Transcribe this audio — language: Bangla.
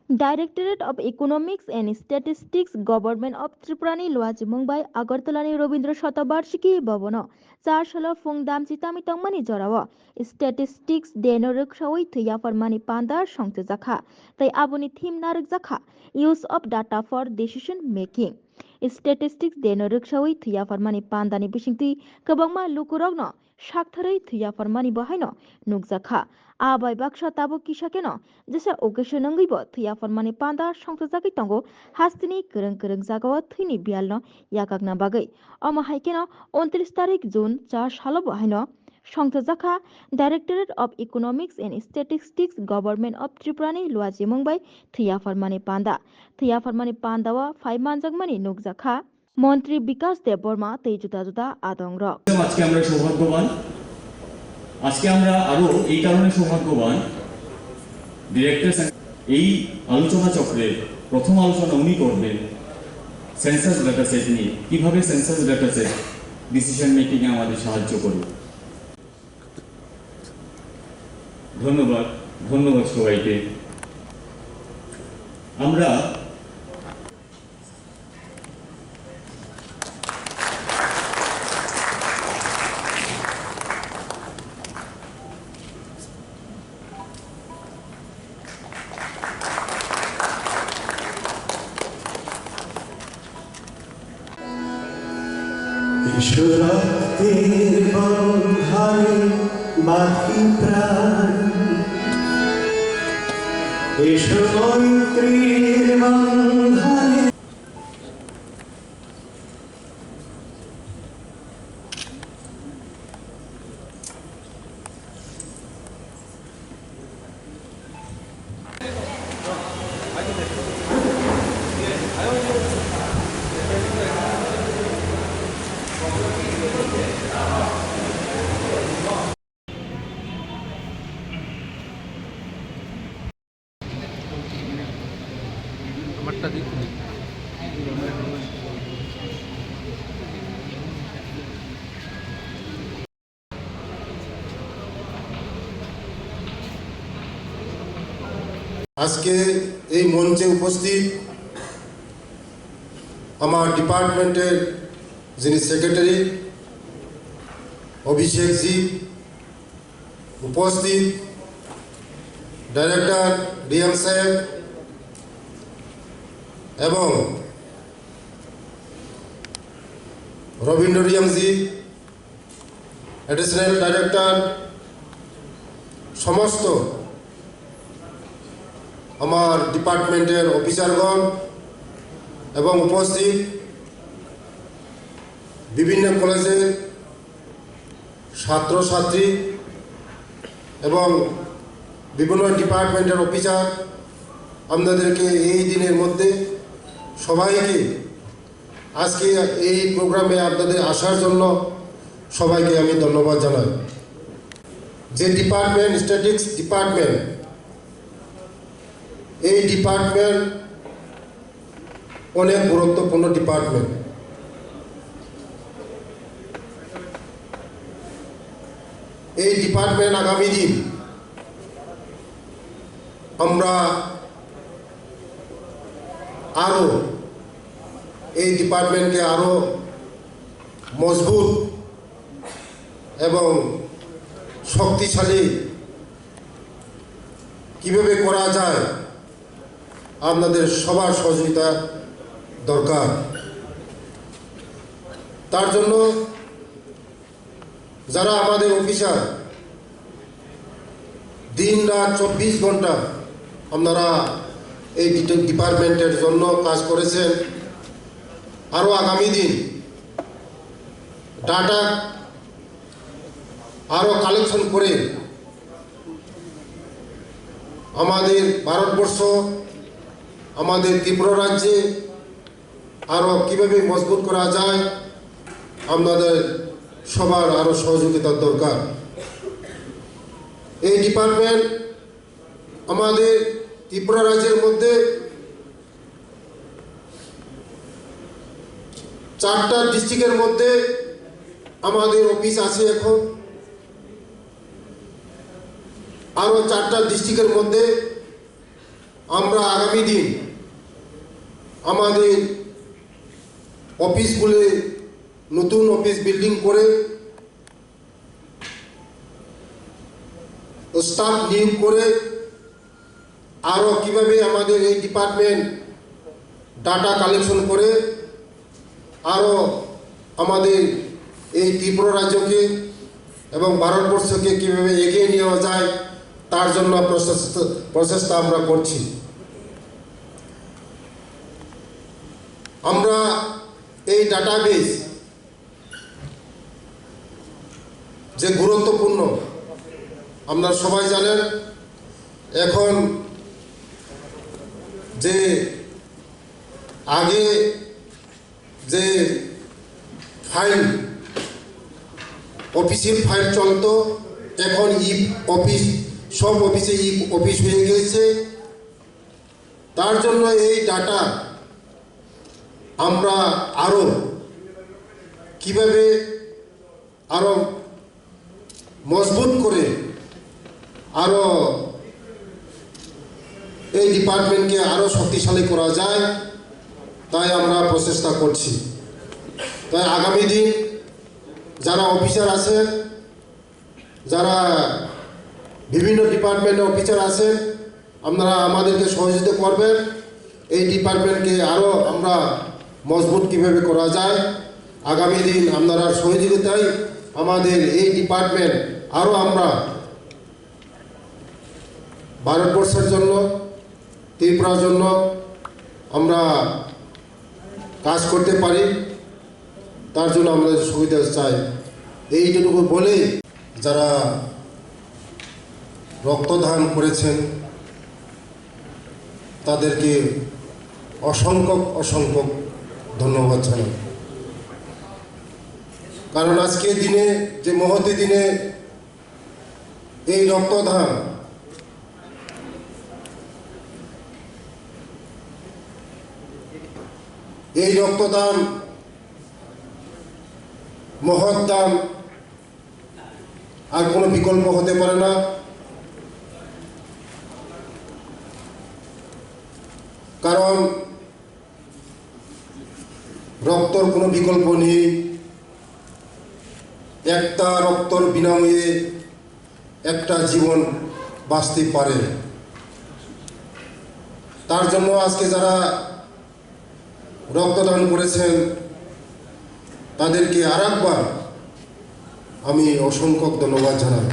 Directorate of Economics and Statistics Government of Tripurani Luaji Mumbai Agartalani Robindra Shatabarshiki Bavono Charshala Fungdam Chitami Tangmani Jorawa Statistics Deno Rukshawi Tuya for Mani Panda Shangtu Zakha Tai Abuni Thim Narik Zakha Use of Data for Decision Making Statistics Deno Rukshawi Tuya for Mani Pandani Bishingti Kabangma Lukurogno Shaktharai Tuya for Mani Bahino Nukzakha Abai Baksha Tabu Kishakeno Jesa occasionally Thia for Mani Panda Shangzaki Tongo Hastini Kurung Kurung Zagawa Thini Bialno Yakagna Bagai Oma Haikeno 29 Tarik June Charles Halobahino Shangzaka Directorate of Economics and Statistics Government of Tripurani Luaji Mumbai Thia for Mani Panda Thia for Mani Pandawa 5 Manjagmani Nukzaka মন্ত্রী বিকাশ দেববর্মা তেই জুতা জুতা আদং রক আজকে আমরা সৌভাগ্যবান আজকে আমরা আরো এই কারণে সৌভাগ্যবান ডিরেক্টর এই আলোচনা চক্রের প্রথম আলোচনা উনি করবেন সেন্সাস ডাটা সেট নিয়ে কিভাবে census data set decision making এ আমাদের সাহায্য করে ধন্যবাদ সবাইকে আমরা ঈশ্বরের বন্ধনে বাঁধি প্রাণ এসো মৈত্রীর বন্ধনে আজকে এই মঞ্চে উপস্থিত আমার ডিপার্টমেন্টের যিনি সেক্রেটারি অভিষেক জি, উপস্থিত ডাইরেক্টর ডিএম সাহেব এবং রবীন্দ্র ডিএম জি, অ্যাডিশনাল ডাইরেক্টর, সমস্ত আমার ডিপার্টমেন্টের অফিসারগণ এবং উপস্থিত বিভিন্ন কলেজের ছাত্রছাত্রী এবং বিভিন্ন ডিপার্টমেন্টের অফিসার, আপনাদেরকে এই দিনের মধ্যে সবাইকে আজকে এই প্রোগ্রামে আপনাদের আসার জন্য সবাইকে আমি ধন্যবাদ জানাই। যে ডিপার্টমেন্ট স্ট্যাটিস্টিক্স ডিপার্টমেন্ট, এই ডিপার্টমেন্ট অনেক গুরুত্বপূর্ণ ডিপার্টমেন্ট। এই ডিপার্টমেন্ট আগামী দিন আমরা আরো এই ডিপার্টমেন্টকে আরো মজবুত এবং শক্তিশালী কিভাবে করা যায়, আপনাদের সবার সহযোগিতা দরকার। তার জন্য যারা আমাদের অফিসার দিন রাত 24 ঘন্টা আপনারা এই ডিপার্টমেন্টের জন্য কাজ করেছেন, আরও আগামী দিন ডাটা আরও কালেকশন করে আমাদের ভারতবর্ষ, আমাদের ত্রিপুরা রাজ্যে আরও কীভাবে মজবুত করা যায়, আপনাদের সবার আরও সহযোগিতার দরকার। এই ডিপার্টমেন্ট আমাদের ত্রিপুরা রাজ্যের মধ্যে 4টা ডিস্ট্রিক্টের মধ্যে আমাদের অফিস আছে। এখন আরও 4টা ডিস্ট্রিক্টের মধ্যে আমরা আগামী দিন আমাদের অফিসগুলো নতুন অফিস বিল্ডিং করে স্টাফ নিয়োগ করে আরও কীভাবে আমাদের এই ডিপার্টমেন্ট ডাটা কালেকশন করে আরও আমাদের এই ত্রিপুরা রাজ্যকে এবং ভারতবর্ষকে কীভাবে এগিয়ে নেওয়া যায় তার জন্য প্রচেষ্টা আমরা করছি। আমরা এই ডাটাবেস যে গুরুত্বপূর্ণ, আপনারা সবাই জানেন এখন যে আগে যে ফাইল অফিসের ফাইল চলতো, এখন অফিস সব অফিসে অফিস হয়ে গেছে। তার জন্য এই ডাটা আমরা আরও কীভাবে আরও মজবুত করে আরও এই ডিপার্টমেন্টকে আরও শক্তিশালী করা যায় তাই আমরা প্রচেষ্টা করছি। তাই আগামী দিন যারা অফিসার আছেন, যারা বিভিন্ন ডিপার্টমেন্টে অফিসার আছেন, আপনারা আমাদেরকে সহযোগিতা করবেন এই ডিপার্টমেন্টকে আরও আমরা মজবুত কীভাবে করা যায়। আগামী দিন আপনারা সহযোগিতায় আমাদের এই ডিপার্টমেন্ট আরও আমরা ভারতবর্ষের জন্য, ত্রিপুরার জন্য আমরা কাজ করতে পারি, তার জন্য আমরা সুবিধা চাই। এইটুকু বলে যারা রক্তদান করেছেন তাদেরকে অসংখ্য ধন্যবাদ জানাই। কারণ আজকে দিনে যে মহতি দিনে এই রক্তদান মহৎ দান আর কোনো বিকল্প হতে পারে না। কারণ রক্তর কোনো বিকল্প নেই। একটা রক্তর বিনামূল্যে একটা জীবন বাঁচতে পারে। তার জন্য আজকে যারা রক্তদান করেছেন তাদেরকে আরেকবার আমি অসংখ্য ধন্যবাদ জানাই।